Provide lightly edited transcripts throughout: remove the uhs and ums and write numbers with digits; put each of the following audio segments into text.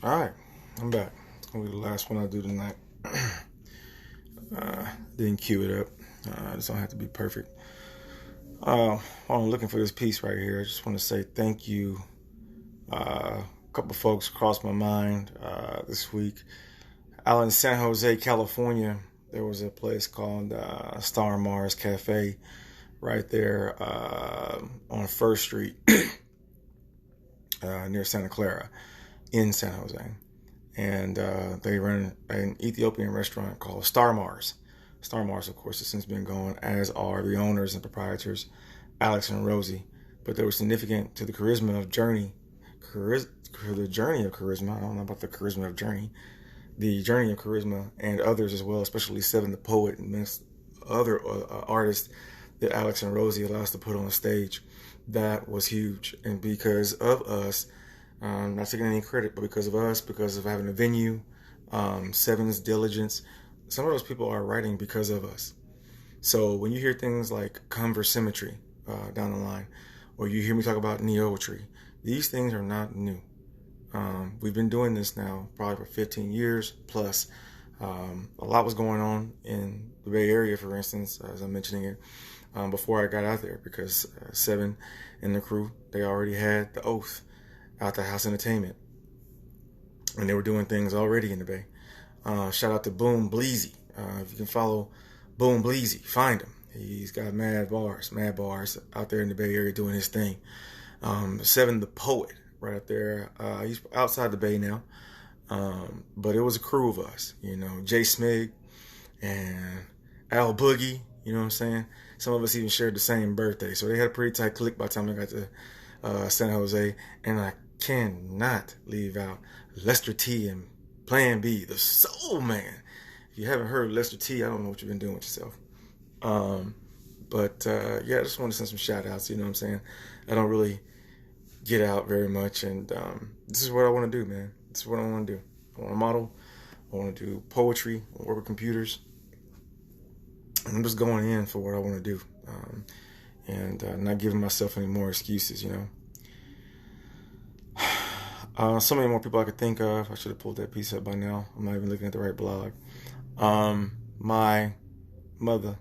All right, I'm back. It's gonna be the last one I do tonight. Didn't cue it up. I just don't have to be perfect. While I'm looking for this piece right here, I just want to say thank you. A couple folks crossed my mind this week. Out in San Jose, California, there was a place called Star Mars Cafe right there on First Street near Santa Clara in San Jose. And they run an Ethiopian restaurant called Star Mars. Star Mars, of course, has since been gone, as are the owners and proprietors, Alex and Rosie. But they were significant to the charisma of Journey. The journey of charisma. I don't know about the charisma of Journey. The journey of charisma and others as well, especially Seven the Poet and other artists that Alex and Rosie allowed us to put on the stage. That was huge. And because of us, not taking any credit, but because of us, because of having a venue, Seven's diligence, some of those people are writing because of us. So when you hear things like conversimetry down the line, or you hear me talk about neotry, these things are not new. We've been doing this now probably for 15 years plus. A lot was going on in the Bay Area, for instance, as I'm mentioning it, before I got out there, because Seven and the crew, they already had the oath out the House Entertainment, and they were doing things already in the Bay. Shout out to Boom Bleezy. If you can follow Boom Bleezy, find him. He's got mad bars out there in the Bay Area doing his thing. Seven the Poet, right up there. He's outside the Bay now. But it was a crew of us, Jay Smig and Al Boogie, you know what I'm saying? Some of us even shared the same birthday. So they had a pretty tight clique by the time I got to San Jose. And I cannot leave out Lester T and Plan B, the Soul Man. If you haven't heard Lester T, I don't know what you've been doing with yourself. Yeah, I just want to send some shout outs, you know what I'm saying? I don't really get out very much, and this is what I want to do, man. This is what I want to do. I want to model. I want to do poetry. I want to work with computers. I'm just going in for what I want to do, and not giving myself any more excuses, So many more people I could think of. I should have pulled that piece up by now. I'm not even looking at the right blog. My mother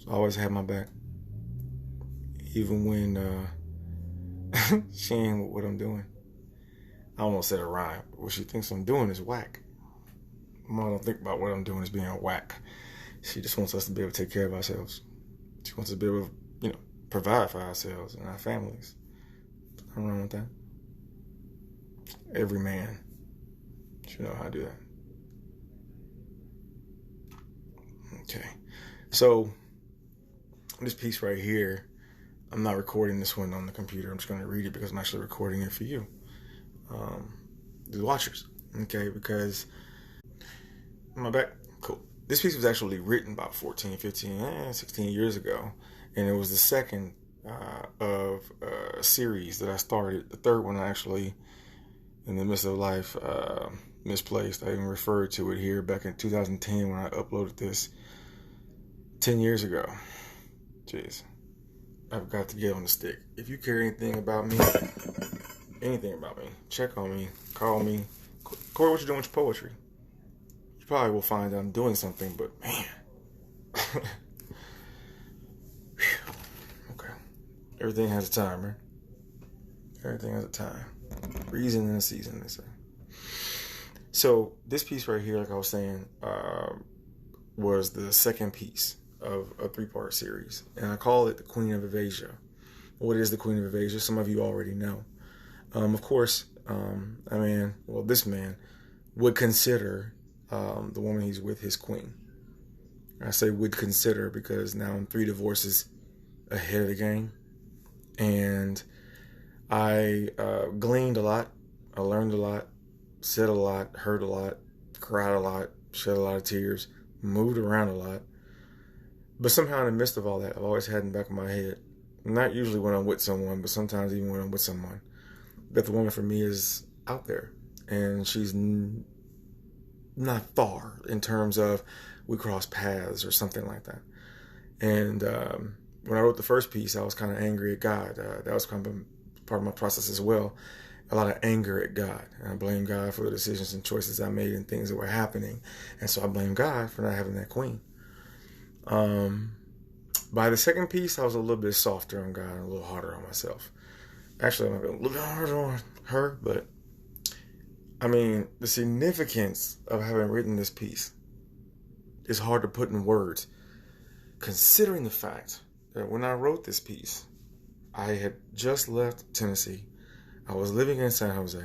always had my back, even when she ain't what I'm doing. I almost said a rhyme. What she thinks I'm doing is whack. Mom don't think about what I'm doing as being whack. She just wants us to be able to take care of ourselves. She wants us to be able to, provide for ourselves and our families. Nothing wrong with that. Every man should know how to do that. Okay. So, this piece right here, I'm not recording this one on the computer. I'm just going to read it because I'm actually recording it for you, the watchers. Okay, because am I back? Cool. This piece was actually written about 14, 15, 16 years ago, and it was the second of a series that I started. The third one, I actually, in the midst of life, misplaced. I even referred to it here back in 2010 when I uploaded this 10 years ago. Jeez. I've got to get on the stick. If you care anything about me, check on me, call me. Corey, what you doing with your poetry? You probably will find I'm doing something, but man. Okay. Everything has a time, right? Everything has a time. Reason and a season, they say. So this piece right here, like I was saying, was the second piece of a 3-part series, and I call it the Queen of Evasia. What is the Queen of Evasia? Some of you already know. Of course, this man would consider the woman he's with his queen. I say would consider because now I'm 3 divorces ahead of the game, and I gleaned a lot, I learned a lot, said a lot, heard a lot, cried a lot, shed a lot of tears, moved around a lot. But somehow in the midst of all that, I've always had in the back of my head, not usually when I'm with someone, but sometimes even when I'm with someone, that the woman for me is out there. And she's not far in terms of we cross paths or something like that. And when I wrote the first piece, I was kind of angry at God. That was kind of part of my process as well. a lot of anger at God. And I blame God for the decisions and choices I made and things that were happening. And so I blame God for not having that queen. By the second piece, I was a little bit softer on God and a little harder on myself. Actually, I'm a little bit harder on her, but I mean, the significance of having written this piece is hard to put in words, considering the fact that when I wrote this piece, I had just left Tennessee. I was living in San Jose.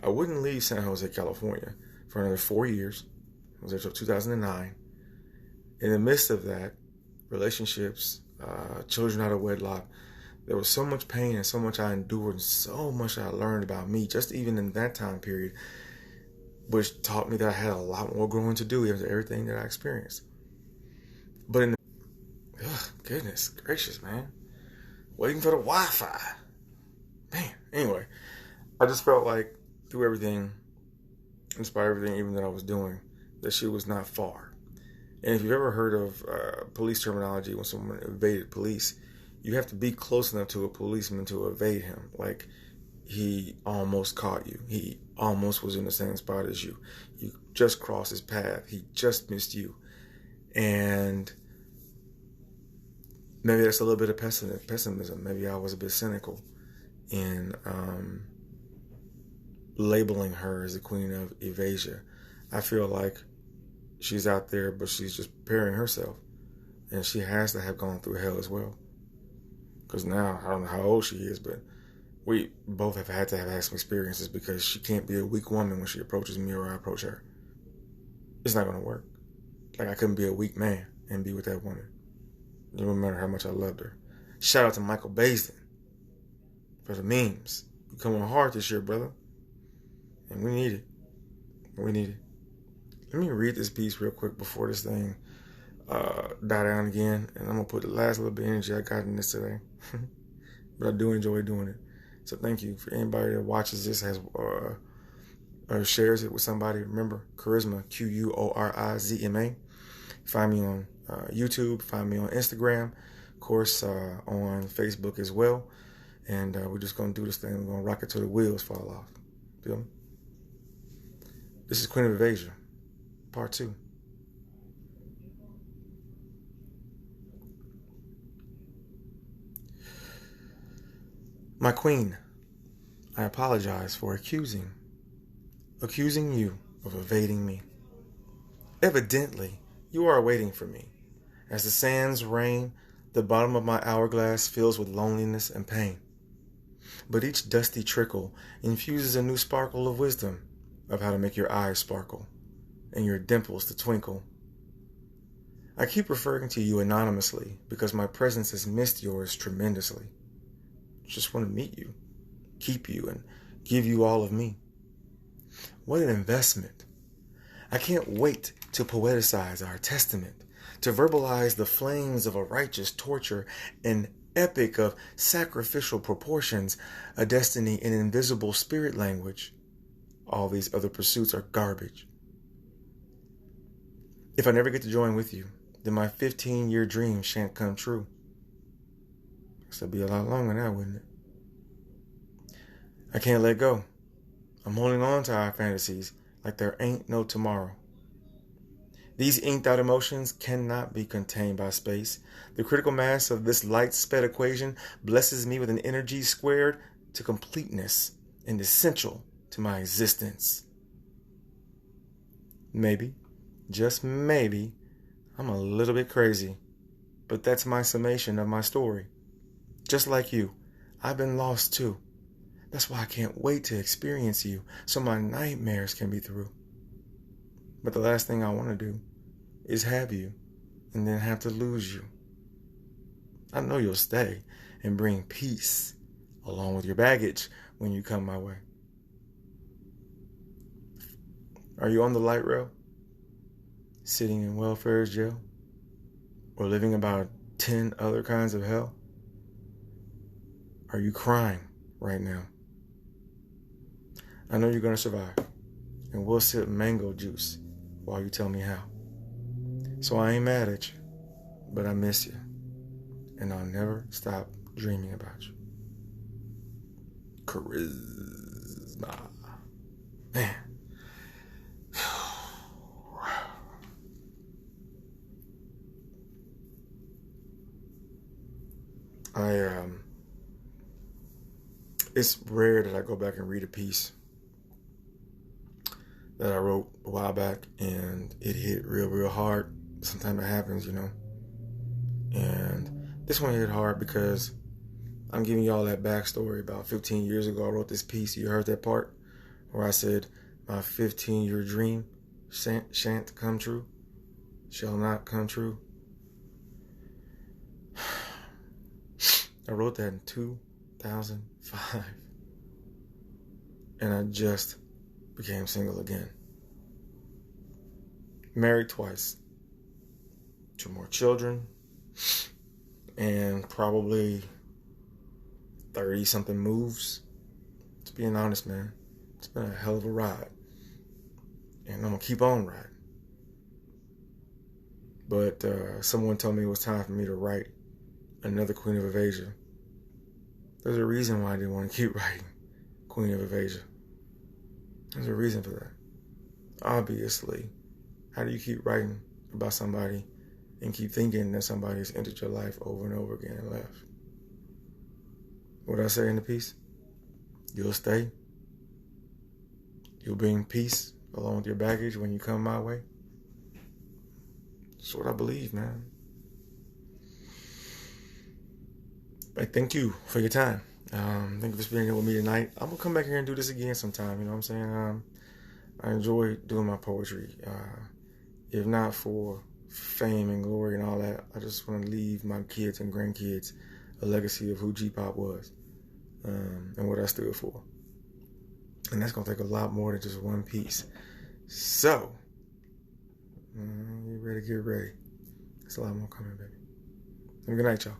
I wouldn't leave San Jose, California for another 4 years. I was there till 2009. In the midst of that, relationships, children out of wedlock, there was so much pain and so much I endured and so much I learned about me, just even in that time period, which taught me that I had a lot more growing to do after everything that I experienced. But in the, goodness gracious, man. Waiting for the Wi-Fi. Man, anyway, I just felt like through everything, in spite of everything even that I was doing, that she was not far. And if you've ever heard of police terminology, when someone evaded police, you have to be close enough to a policeman to evade him. Like, he almost caught you. He almost was in the same spot as you. You just crossed his path. He just missed you. And maybe that's a little bit of pessimism. Maybe I was a bit cynical in labeling her as the queen of Evasia. I feel like she's out there, but she's just preparing herself. And she has to have gone through hell as well. Because now, I don't know how old she is, but we both have had to have had some experiences, because she can't be a weak woman when she approaches me or I approach her. It's not going to work. Like, I couldn't be a weak man and be with that woman. It no matter how much I loved her. Shout out to Michael Baisden for the memes. You coming hard this year, brother. And we need it. We need it. Let me read this piece real quick before this thing die down again. And I'm going to put the last little bit of energy I got in this today. But I do enjoy doing it. So thank you for anybody that watches this, has or shares it with somebody. Remember, Quorizma, Quorizma. Find me on YouTube. Find me on Instagram. Of course, on Facebook as well. And we're just going to do this thing. We're going to rock it till the wheels fall off. Feel me? This is Queen of Evasia, Part 2. My queen, I apologize for accusing you of evading me. Evidently, you are waiting for me. As the sands rain, the bottom of my hourglass fills with loneliness and pain. But each dusty trickle infuses a new sparkle of wisdom of how to make your eyes sparkle and your dimples to twinkle. I keep referring to you anonymously because my presence has missed yours tremendously. Just want to meet you, keep you, and give you all of me. What an investment. I can't wait to poeticize our testament, to verbalize the flames of a righteous torture, an epic of sacrificial proportions, a destiny in invisible spirit language. All these other pursuits are garbage. If I never get to join with you, then my 15-year dream shan't come true. This would be a lot longer now, wouldn't it? I can't let go. I'm holding on to our fantasies like there ain't no tomorrow. These inked out emotions cannot be contained by space. The critical mass of this light sped equation blesses me with an energy squared to completeness and essential to my existence. Maybe, just maybe, I'm a little bit crazy, but that's my summation of my story. Just like you, I've been lost too. That's why I can't wait to experience you so my nightmares can be through. But the last thing I want to do is have you and then have to lose you. I know you'll stay and bring peace along with your baggage when you come my way. Are you on the light rail? Sitting in welfare's jail? Or living about 10 other kinds of hell? Are you crying right now? I know you're going to survive. And we'll sip mango juice while you tell me how. So I ain't mad at you, but I miss you. And I'll never stop dreaming about you. Charisma. Man. It's rare that I go back and read a piece that I wrote a while back and it hit real hard. Sometimes it happens, you know. And this one hit hard because I'm giving y'all that backstory. About 15 years ago, I wrote this piece. You heard that part where I said, my 15-year dream shan't come true, shall not come true. I wrote that in 2005. And I just became single again. Married twice. 2 more children. And probably 30-something moves. To being honest, man, it's been a hell of a ride. And I'm going to keep on riding. But someone told me it was time for me to write another Queen of Evasia. There's a reason why I didn't want to keep writing Queen of Evasia. There's a reason for that. Obviously, how do you keep writing about somebody and keep thinking that somebody has entered your life over and over again and left? What did I say in the piece? You'll stay. You'll bring peace along with your baggage when you come my way. That's what I believe, man. I thank you for your time. Thank you for spending it with me tonight. I'm going to come back here and do this again sometime, you know what I'm saying? I enjoy doing my poetry. If not for fame and glory and all that, I just want to leave my kids and grandkids a legacy of who G-Pop was and what I stood for. And that's going to take a lot more than just one piece. So, you better get ready. There's a lot more coming, baby. Have a good night, y'all.